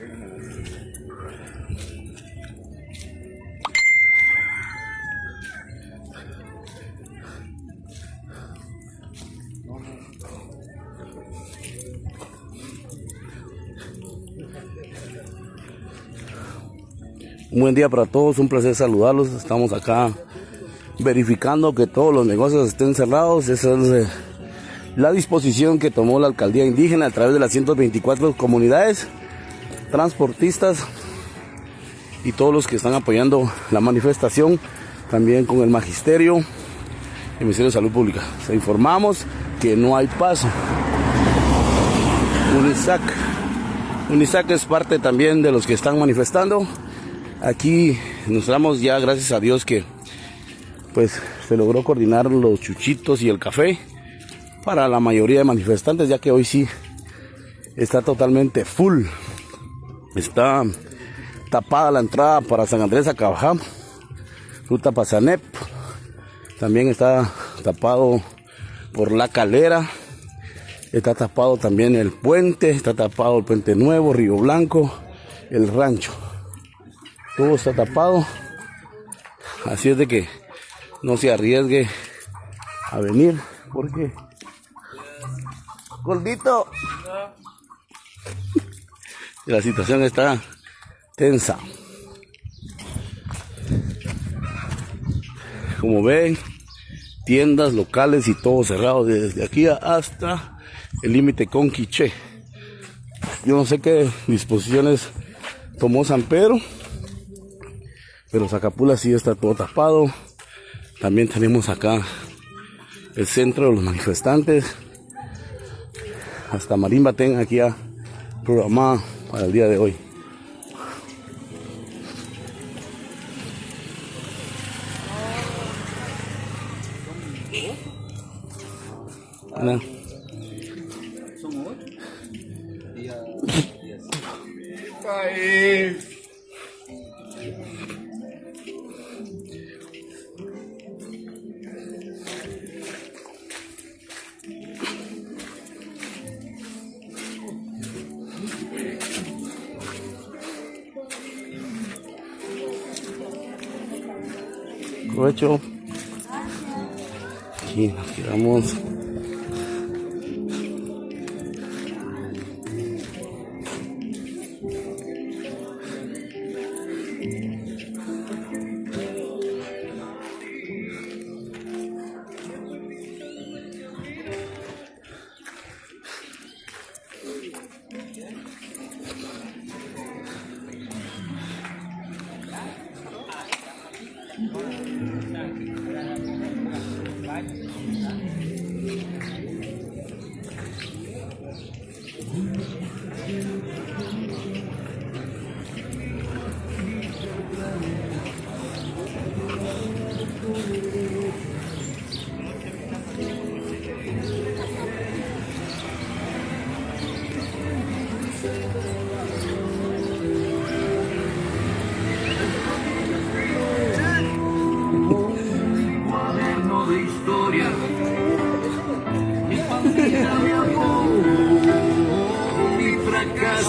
Un buen día para todos, un placer saludarlos. Estamos acá verificando que todos los negocios estén cerrados. Esa es la disposición que tomó la alcaldía indígena a través de las 124 comunidades, transportistas y todos los que están apoyando la manifestación, también con el magisterio y el Ministerio de Salud Pública. Se informamos que no hay paso. UNISAC es parte también de los que están manifestando. Aquí nos damos ya, gracias a Dios, que pues se logró coordinar los chuchitos y el café para la mayoría de manifestantes, ya que hoy sí está totalmente full. Está tapada la entrada para San Andrés Acabajá, Ruta Pasanep. También está tapado por La Calera. Está tapado también el puente, está tapado el Puente Nuevo, Río Blanco, el rancho. Todo está tapado, así es de que no se arriesgue a venir, porque gordito, la situación está tensa. Como ven, tiendas locales y todo cerrado desde aquí hasta el límite con Quiché. Yo no sé qué disposiciones tomó San Pedro, pero Zacapula sí está todo tapado. También tenemos acá el centro de los manifestantes. Hasta marimba ten aquí ya programada para el día de hoy. Ana. Provecho. Aquí nos quedamos.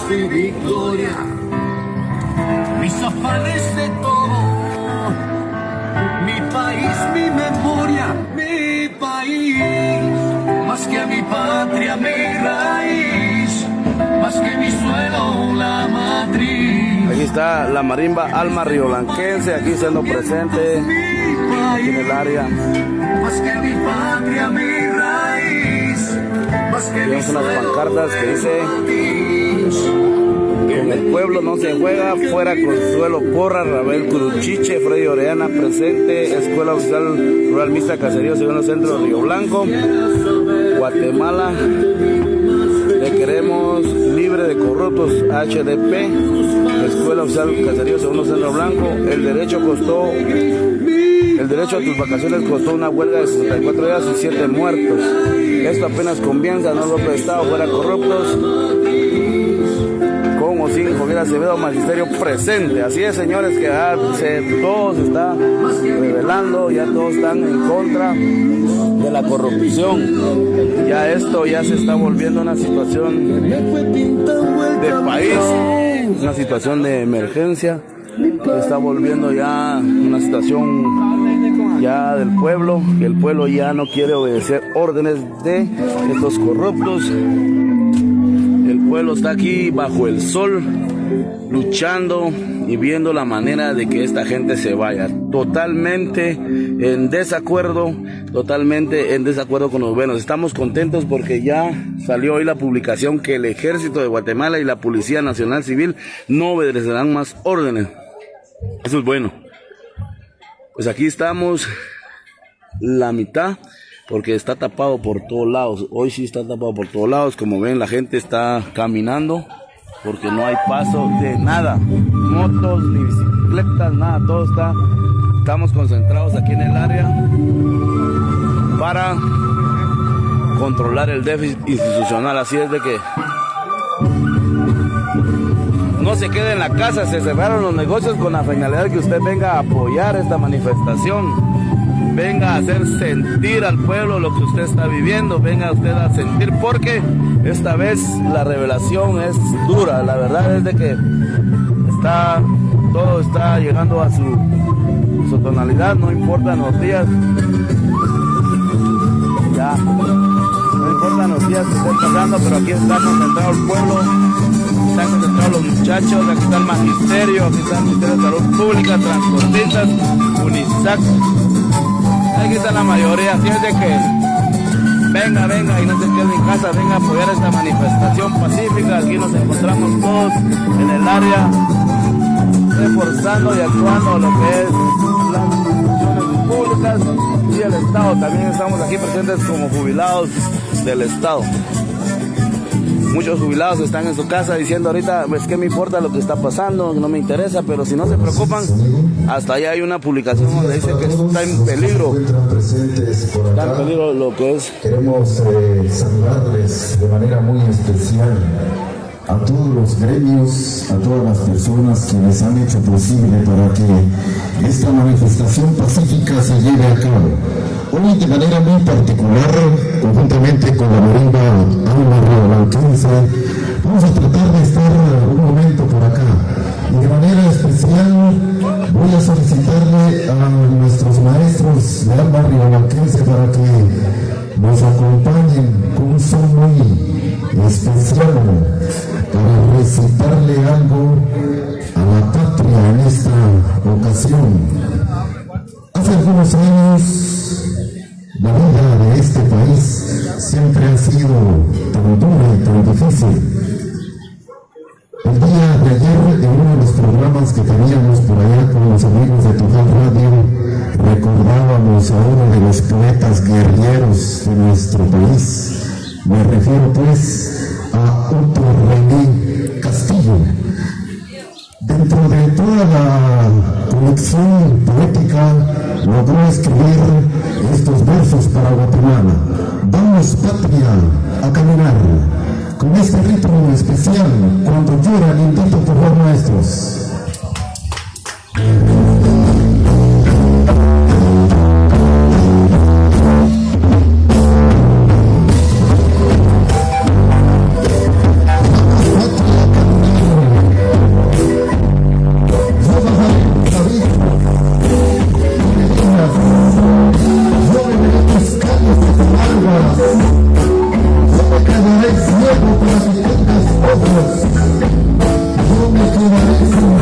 Mi victoria, mis afanes de todo, mi país, mi memoria, mi país, más que a mi patria, mi raíz, más que mi suelo, la matriz. Aquí está la marimba Alma Rioblanquense, aquí siendo presente en el área. Más que mi patria, mi raíz, más que mi suelo. Tenemos unas pancartas que dice: con el pueblo no se juega, fuera Consuelo Porra, Rabel Curuchiche, Freddy Orellana presente, Escuela Oficial Rural Mixta Caserío Segundo Centro Río Blanco, Guatemala, le queremos libre de corruptos, HDP, Escuela Oficial Caserío Segundo Centro Blanco. El derecho a tus vacaciones costó una huelga de 64 días y 7 muertos. Esto apenas comienza, no golpe de Estado, fuera corruptos. Con o sin Javier Acevedo, magisterio presente. Así es, señores, que ya todo se está revelando, ya todos están en contra de la corrupción. Ya esto ya se está volviendo una situación de país. una situación de emergencia. Está volviendo ya una situación ya del pueblo, que el pueblo ya no quiere obedecer órdenes de estos corruptos. El pueblo está aquí bajo el sol, luchando y viendo la manera de que esta gente se vaya. Totalmente en desacuerdo con los buenos. Estamos contentos porque ya salió hoy la publicación que el Ejército de Guatemala y la Policía Nacional Civil no obedecerán más órdenes. Eso es bueno. Pues aquí estamos la mitad, porque está tapado por todos lados. Hoy sí está tapado por todos lados. Como ven, la gente está caminando porque no hay paso de nada, motos ni bicicletas, nada, todo está. Estamos concentrados aquí en el área para controlar el déficit institucional. Así es de que no se quede en la casa. Se cerraron los negocios con la finalidad de que usted venga a apoyar esta manifestación. Venga a hacer sentir al pueblo lo que usted está viviendo. Venga usted a sentir, porque esta vez la revelación es dura. La verdad es de que todo está llegando a su tonalidad. No importan los días. Ya, no importan los días que estén pasando, pero aquí está concentrado el pueblo. Están concentrados los muchachos. Aquí está el magisterio. Aquí está el Ministerio de Salud Pública, transportistas, UNISAC. Aquí está la mayoría. Así es de que venga y no se quede en casa, venga a apoyar esta manifestación pacífica. Aquí nos encontramos todos en el área, reforzando y actuando lo que es las instituciones públicas y el Estado. También estamos aquí presentes como jubilados del Estado. Muchos jubilados están en su casa diciendo ahorita, pues qué me importa lo que está pasando, no me interesa, pero si no se preocupan, hasta allá hay una publicación donde dice que está en peligro. Está en peligro lo que es. Queremos saludarles de manera muy especial a todos los gremios, a todas las personas que les han hecho posible para que esta manifestación pacífica se lleve a cabo. Hoy de manera muy particular, conjuntamente con la marimba Alma Riobalquense, vamos a tratar de estar un momento por acá. Y de manera especial voy a solicitarle a nuestros maestros de Alma Riobalquense para que nos acompañen con un son muy especial para recitarle algo a la patria en esta ocasión. Hace algunos años la vida de este país siempre ha sido tan dura y tan difícil. El día de ayer, en uno de los programas que teníamos por allá con los amigos de Total Radio, recordábamos a uno de los poetas guerreros de nuestro país. Me refiero pues a Otto René Castillo. Dentro de toda la colección poética logró escribir estos versos para Guatemala. Vamos, patria, a caminar con este ritmo especial cuando llora el intento por los maestros. Yo me quedaré sin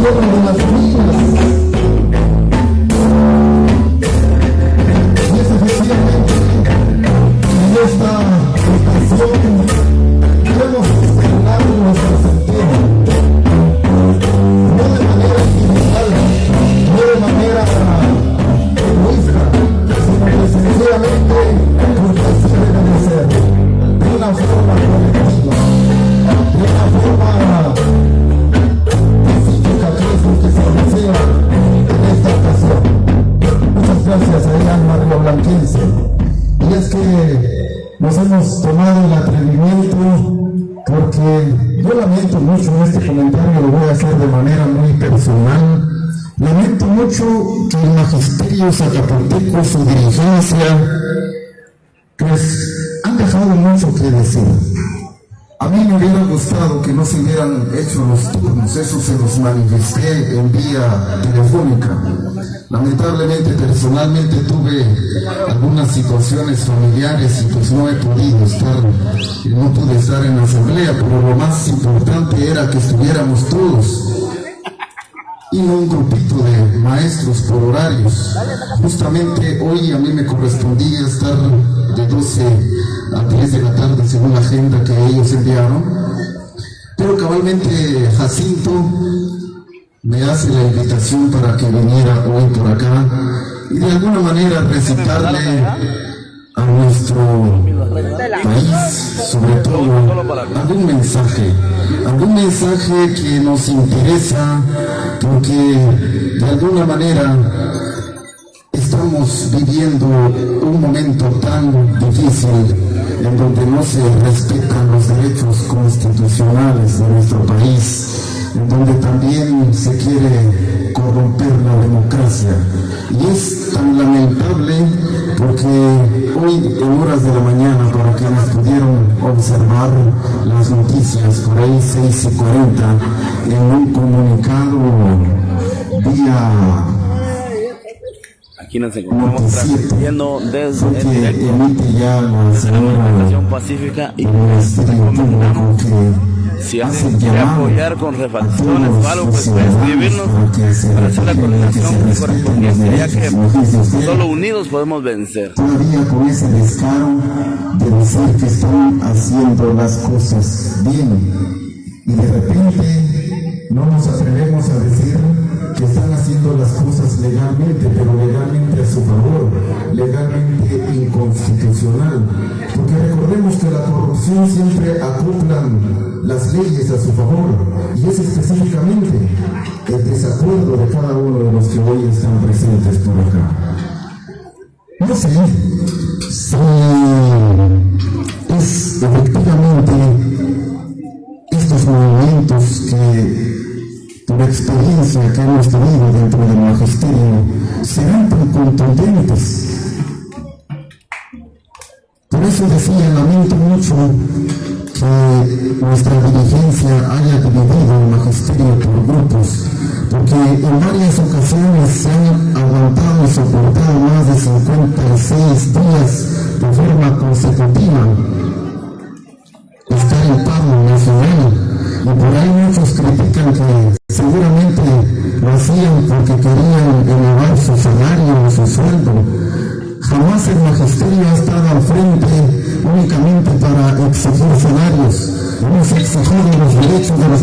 tierra de las minas. Y es efectivamente en esta ocasión queremos estrenar nuestro sentido, no de manera individual, no de manera egoísta, sino que sencillamente porque así debe de ser, de una forma colectiva, de una forma pacífica, que es lo que se desea en esta ocasión. Muchas gracias a Alma Rioblanquense. Y es que nos hemos tomado el atrevimiento, porque yo lamento mucho en este comentario, lo voy a hacer de manera muy personal. Lamento mucho que el magisterio zacapoteco, su dirigencia, pues han dejado mucho que decir. A mí me hubiera gustado que no se hubieran hecho los turnos, eso se los manifesté en vía telefónica. Lamentablemente, personalmente tuve algunas situaciones familiares y pues no pude estar en la asamblea, pero lo más importante era que estuviéramos todos y no un grupito de maestros por horarios. Justamente hoy a mí me correspondía estar de 12 a 3 de la tarde según la agenda que ellos enviaron, pero cabalmente Jacinto me hace la invitación para que viniera hoy por acá y de alguna manera recitarle a nuestro país, sobre todo, algún mensaje que nos interesa, porque de alguna manera estamos viviendo un momento tan difícil en donde no se respetan los derechos constitucionales de nuestro país, en donde también se quiere corromper la democracia. Y es tan lamentable porque hoy en horas de la mañana, para quienes pudieron observar las noticias por ahí 6:40, en un comunicado vía aquí nos encontramos transmitiendo desde el directo emite ya la manifestación pacífica y si alguien quiere apoyar con refacciones o algo, pues puede escribirnos para hacer la coordinación correspondiente, ya que solo unidos podemos vencer. Todavía con ese descaro de decir que están haciendo las cosas bien y de repente no nos atrevemos a decir que están haciendo las cosas legalmente, pero legalmente a su favor, legalmente inconstitucional, porque recordemos que la corrupción siempre acoplan las leyes a su favor, y es específicamente el desacuerdo de cada uno de los que hoy están presentes por acá. No sé si es efectivamente estos movimientos que por experiencia que hemos tenido dentro del magisterio serán tan contundentes. Por eso decía, lamento mucho que nuestra dirigencia haya dividido el magisterio por grupos, porque en varias ocasiones se han aguantado y soportado más de 56 días de forma consecutiva estar en paro nacional. Y por ahí muchos critican que seguramente lo hacían porque querían elevar su salario o su sueldo. Jamás el magisterio ha estado al frente únicamente para exigir salarios. Hemos exigido los derechos de los